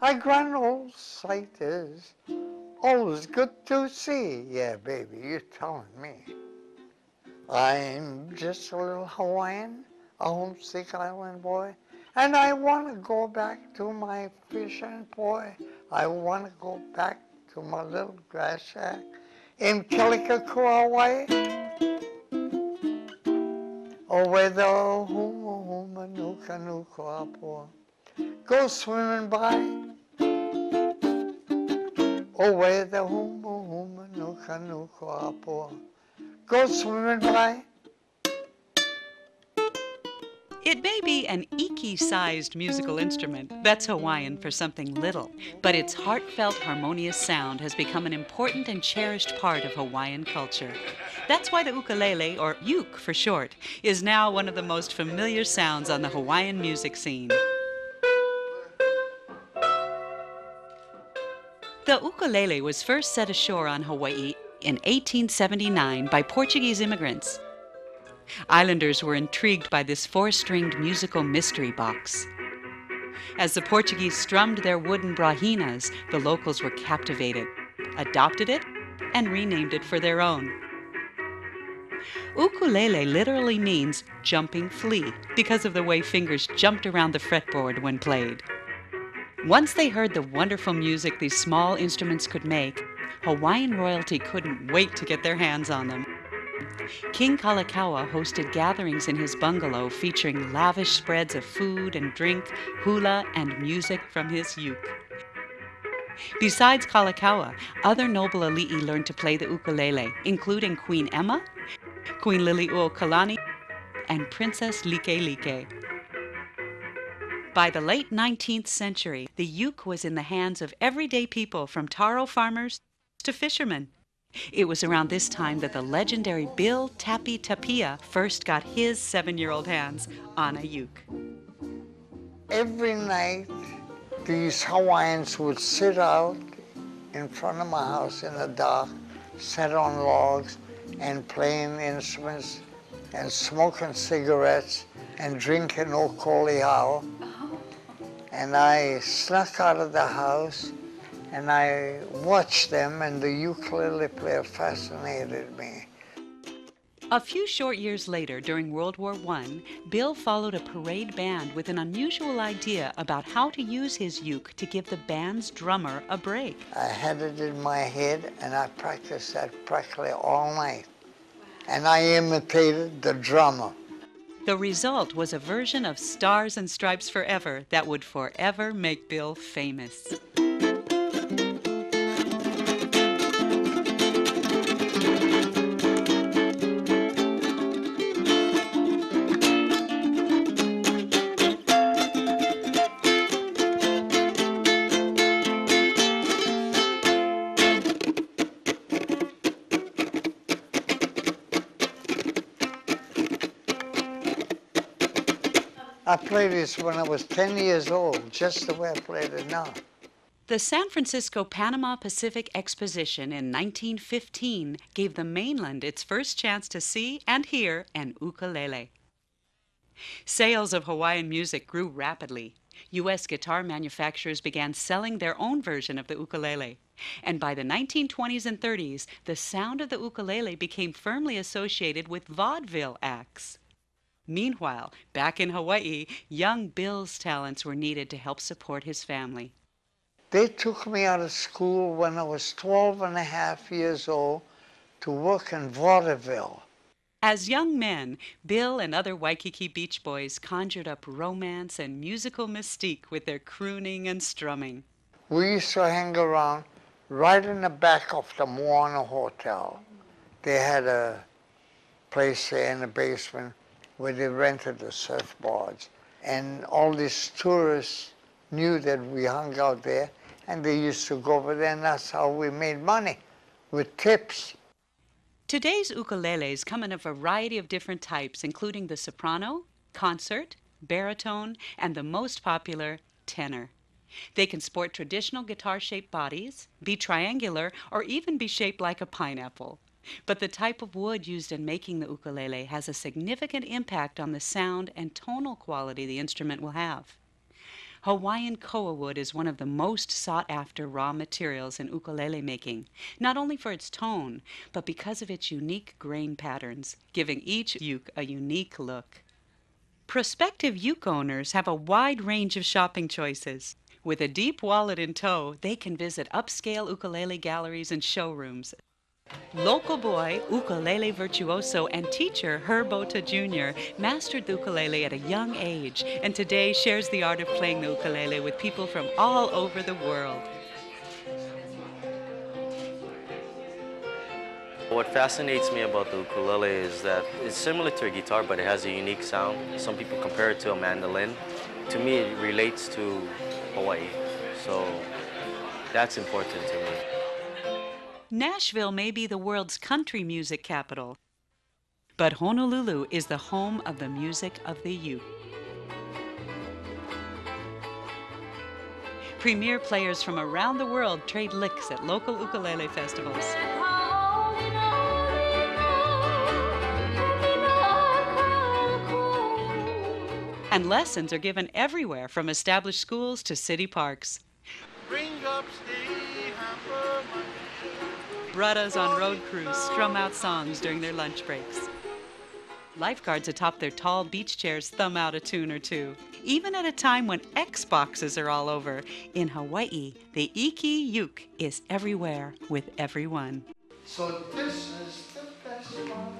A grand old sight is always good to see. Yeah, baby, you're telling me. I'm just a little Hawaiian, a homesick island boy, and I want to go back to my fishing boy. I want to go back to my little grass shack in Kelikakua, Hawaii. Oh, where the huma huma nuka nuka apua go swimming by. Oh, where the huma huma nuka nuka apua go swimming by. It may be an iki-sized musical instrument, that's Hawaiian for something little, but its heartfelt, harmonious sound has become an important and cherished part of Hawaiian culture. That's why the ukulele, or uke for short, is now one of the most familiar sounds on the Hawaiian music scene. The ukulele was first set ashore on Hawaii in 1879 by Portuguese immigrants. Islanders were intrigued by this four-stringed musical mystery box. As the Portuguese strummed their wooden brahinas, the locals were captivated, adopted it, and renamed it for their own. Ukulele literally means jumping flea because of the way fingers jumped around the fretboard when played. Once they heard the wonderful music these small instruments could make, Hawaiian royalty couldn't wait to get their hands on them. King Kalakaua hosted gatherings in his bungalow featuring lavish spreads of food and drink, hula, and music from his uke. Besides Kalakaua, other noble ali'i learned to play the ukulele, including Queen Emma, Queen Liliuokalani, and Princess Likelike. By the late 19th century, the uke was in the hands of everyday people from taro farmers to fishermen. It was around this time that the legendary Bill Tappy Tapia first got his 7-year-old hands on a uke. Every night, these Hawaiians would sit out in front of my house in the dark, set on logs, and playing instruments, and smoking cigarettes, and drinking okoliau. And I snuck out of the house, and I watched them, and the ukulele player fascinated me. A few short years later, during World War I, Bill followed a parade band with an unusual idea about how to use his uke to give the band's drummer a break. I had it in my head, and I practiced that practically all night. And I imitated the drummer. The result was a version of Stars and Stripes Forever that would forever make Bill famous. I played this when I was 10 years old, just the way I played it now. The San Francisco Panama Pacific Exposition in 1915 gave the mainland its first chance to see and hear an ukulele. Sales of Hawaiian music grew rapidly. U.S. guitar manufacturers began selling their own version of the ukulele. And by the 1920s and 30s, the sound of the ukulele became firmly associated with vaudeville acts. Meanwhile, back in Hawaii, young Bill's talents were needed to help support his family. They took me out of school when I was 12 and a half years old to work in vaudeville. As young men, Bill and other Waikiki Beach Boys conjured up romance and musical mystique with their crooning and strumming. We used to hang around right in the back of the Moana Hotel. They had a place there in the basement where they rented the surfboards. And all these tourists knew that we hung out there, and they used to go over there, and that's how we made money, with tips. Today's ukuleles come in a variety of different types, including the soprano, concert, baritone, and the most popular, tenor. They can sport traditional guitar-shaped bodies, be triangular, or even be shaped like a pineapple. But the type of wood used in making the ukulele has a significant impact on the sound and tonal quality the instrument will have. Hawaiian koa wood is one of the most sought-after raw materials in ukulele making, not only for its tone, but because of its unique grain patterns, giving each uke a unique look. Prospective uke owners have a wide range of shopping choices. With a deep wallet in tow, they can visit upscale ukulele galleries and showrooms. Local boy, ukulele virtuoso, and teacher Herb Ota Jr. mastered the ukulele at a young age and today shares the art of playing the ukulele with people from all over the world. What fascinates me about the ukulele is that it's similar to a guitar, but it has a unique sound. Some people compare it to a mandolin. To me, it relates to Hawaii, so that's important to me. Nashville may be the world's country music capital, but Honolulu is the home of the music of the uke. Premier players from around the world trade licks at local ukulele festivals. And lessons are given everywhere from established schools to city parks. Brothers on road crews strum out songs during their lunch breaks. Lifeguards atop their tall beach chairs thumb out a tune or two. Even at a time when Xboxes are all over, in Hawaii, the Iki uke is everywhere with everyone. So this is the best one.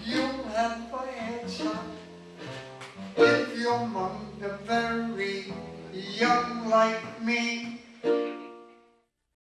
You'll have a headshot if you're among the very young like me.